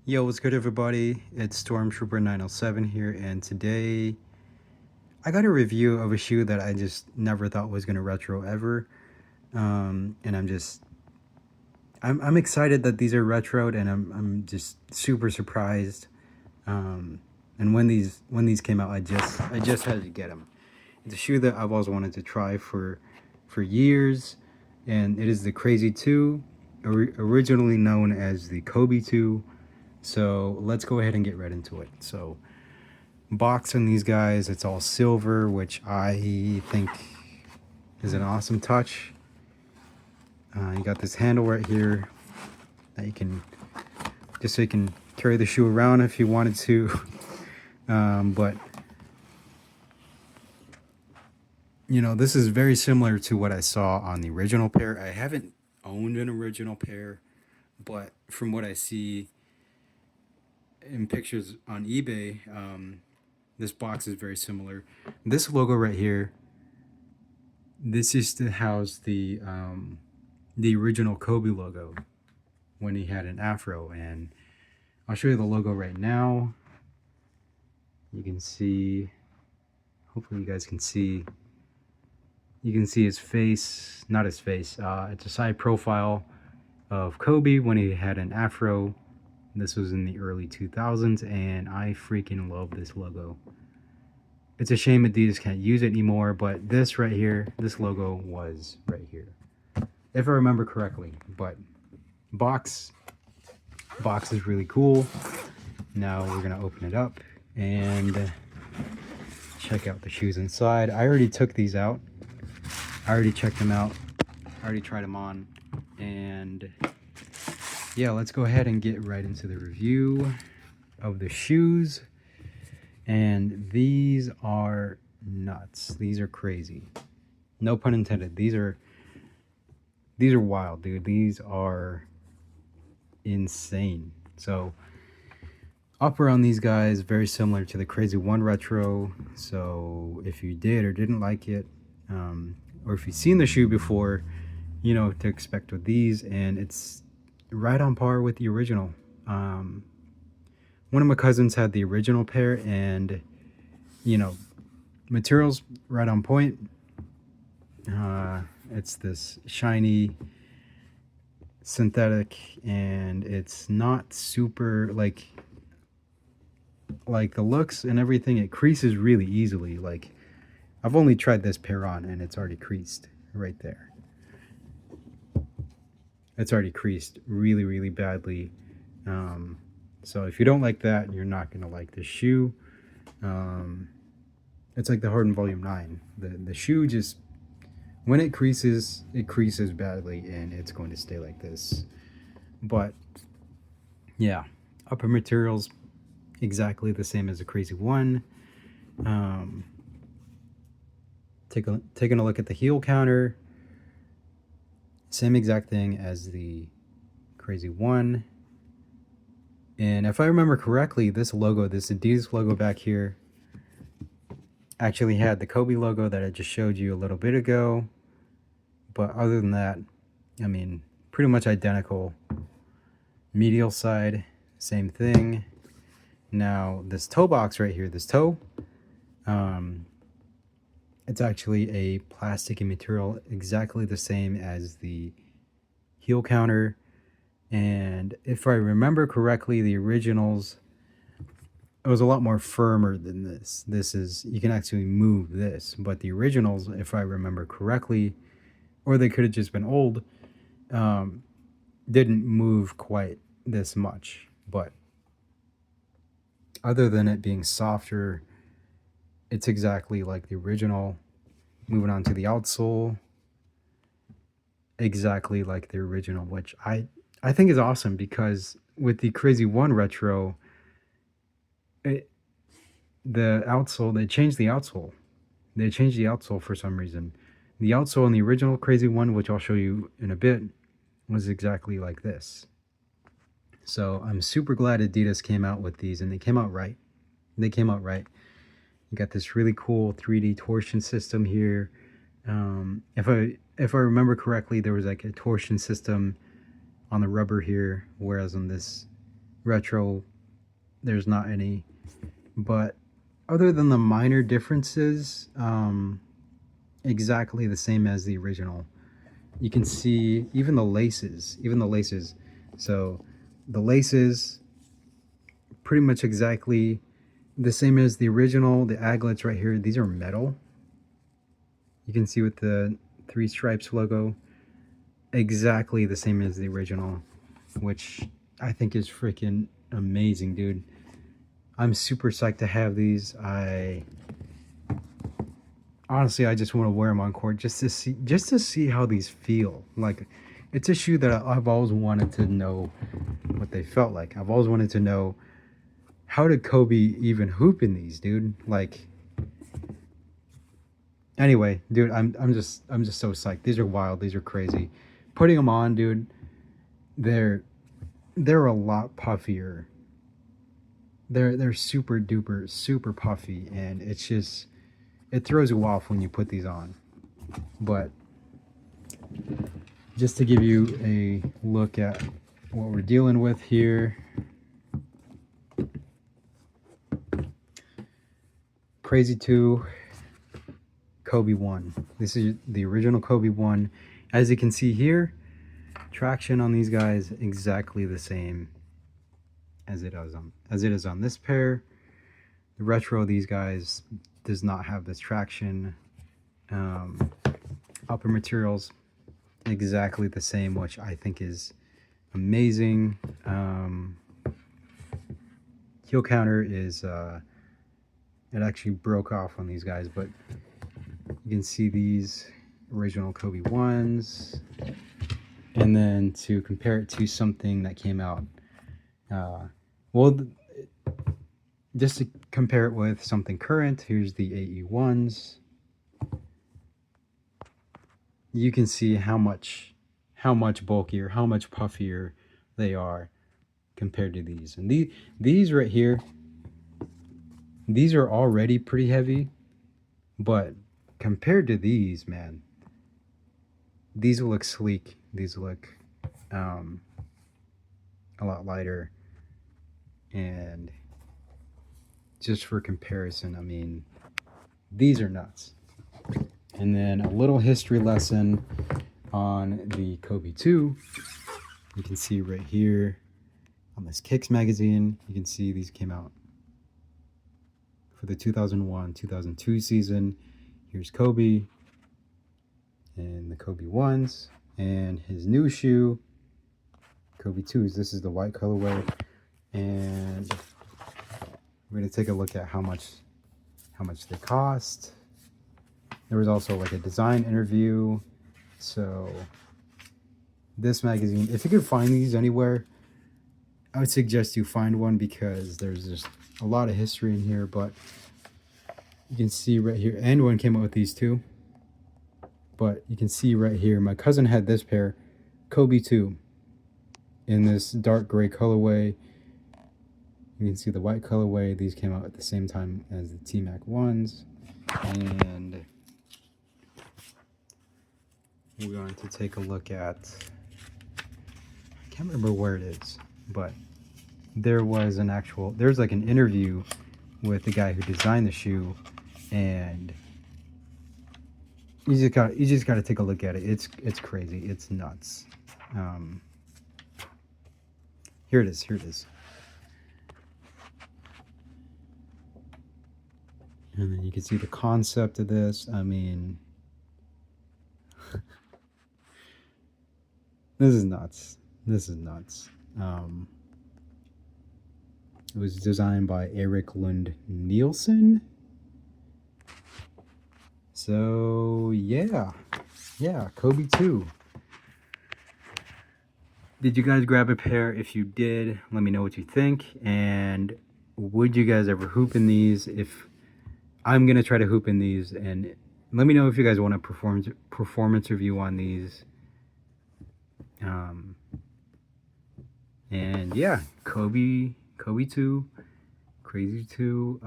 Yo, what's good, everybody? It's Stormtrooper 907 here, and today I got a review of a shoe that I just never thought was gonna retro ever. And I'm excited that these are retroed, and I'm just super surprised. Um, and when these came out, I just had to get them. It's a shoe that I've always wanted to try for years, and it is the Crazy 2, originally known as the Kobe 2. So let's go ahead and get right into it. So box on these guys, it's all silver, which I think is an awesome touch. You got this handle right here that you can, just so you can carry the shoe around if you wanted to. But you know, this is very similar to what I saw on the original pair. I haven't owned an original pair, but from what I see in pictures on eBay, this box is very similar. This logo right here, this is to house the original Kobe logo when he had an afro, and I'll show you the logo right now. You can see, hopefully you guys can see, you can see his face, not his face, it's a side profile of Kobe when he had an afro. This was in the early 2000s, and I freaking love this logo. It's a shame Adidas can't use it anymore, but this right here, this logo was right here, if I remember correctly. But box box is really cool. Now we're gonna open it up and check out the shoes inside. I already took these out. I already checked them out. I already tried them on. And yeah, let's go ahead and get right into the review of the shoes. And these are nuts. These are crazy. No pun intended. These are wild, dude. These are insane. So upper on these guys, very similar to the Crazy 1 Retro. So if you did or didn't like it, or if you've seen the shoe before, you know what to expect with these, and it's right on par with the original. One of my cousins had the original pair, and you know, materials right on point. It's this shiny synthetic, and it's not super like the looks and everything. It creases really easily. Like, I've only tried this pair on, and it's already creased right there. It's already creased really, really badly. So if you don't like that, you're not gonna like this shoe. It's like the Harden Volume 9. The shoe just, when it creases badly, and it's going to stay like this. But yeah, upper materials exactly the same as the Crazy 1. Taking a look at the heel counter, same exact thing as the Crazy 1. And if I remember correctly, this logo, this Adidas logo back here, actually had the Kobe logo that I just showed you a little bit ago. But other than that, I mean, pretty much identical. Medial side, same thing. Now, this toe box right here, this toe, it's actually a plastic material, exactly the same as the heel counter. And if I remember correctly, the originals, it was a lot more firmer than this. This is, you can actually move this, but the originals, if I remember correctly, or they could have just been old, didn't move quite this much. But other than it being softer, it's exactly like the original. Moving on to the outsole, exactly like the original, which I think is awesome, because with the Crazy 1 Retro, the outsole, they changed the outsole. They changed the outsole for some reason. The outsole in the original Crazy 1, which I'll show you in a bit, was exactly like this. So I'm super glad Adidas came out with these, and they came out right. They came out right. You got this really cool 3D torsion system here. If I remember correctly, there was like a torsion system on the rubber here, whereas on this Retro, there's not any. But other than the minor differences, exactly the same as the original. You can see even the laces, So the laces, pretty much exactly the same as the original. The aglets right here, these are metal. You can see with the three stripes logo, exactly the same as the original, which I think is freaking amazing, dude. I'm super psyched to have these. I just want to wear them on court just to see how these feel. Like, it's a shoe that I've always wanted to know what they felt like. I've always wanted to know, how did Kobe even hoop in these, dude? Like, anyway, dude, I'm just so psyched. These are wild. These are crazy. Putting them on, dude, they're they're a lot puffier. They're super duper super puffy, and it's just, it throws you off when you put these on. But just to give you a look at what we're dealing with here. Crazy 2, Kobe 1. This is the original Kobe 1. As you can see here, traction on these guys exactly the same as it is on this pair. The retro, these guys does not have this traction. Upper materials exactly the same, which I think is amazing. Heel counter is it actually broke off on these guys, but you can see these original Kobe 1s, and then to compare it to something that came out, well, just to compare it with something current, here's the AE1s. You can see how much bulkier, how much puffier they are compared to these. And these right here, these are already pretty heavy, but compared to these, man, these look sleek. These look a lot lighter. And just for comparison, I mean, these are nuts. And then a little history lesson on the Kobe 2. You can see right here on this Kicks magazine, you can see these came out for the 2001-2002 season. Here's Kobe and the Kobe 1s, and his new shoe, Kobe 2s. This is the white colorway, and we're going to take a look at how much they cost. There was also like a design interview. So this magazine, if you could find these anywhere, I would suggest you find one, because there's just a lot of history in here. But you can see right here, and one came out with these too. But you can see right here, my cousin had this pair, Kobe 2, in this dark gray colorway. You can see the white colorway. These came out at the same time as the T-Mac 1s. And we're going to take a look at, I can't remember where it is, but there's like an interview with the guy who designed the shoe, and you just got to take a look at it. It's crazy. It's nuts. Here it is. And then you can see the concept of this. I mean, this is nuts. It was designed by Eric Lund Nielsen. So yeah, Kobe 2. Did you guys grab a pair? If you did, let me know what you think. And would you guys ever hoop in these? If I'm gonna try to hoop in these, and let me know if you guys want a performance review on these. And yeah, Kobe 2, Crazy 2.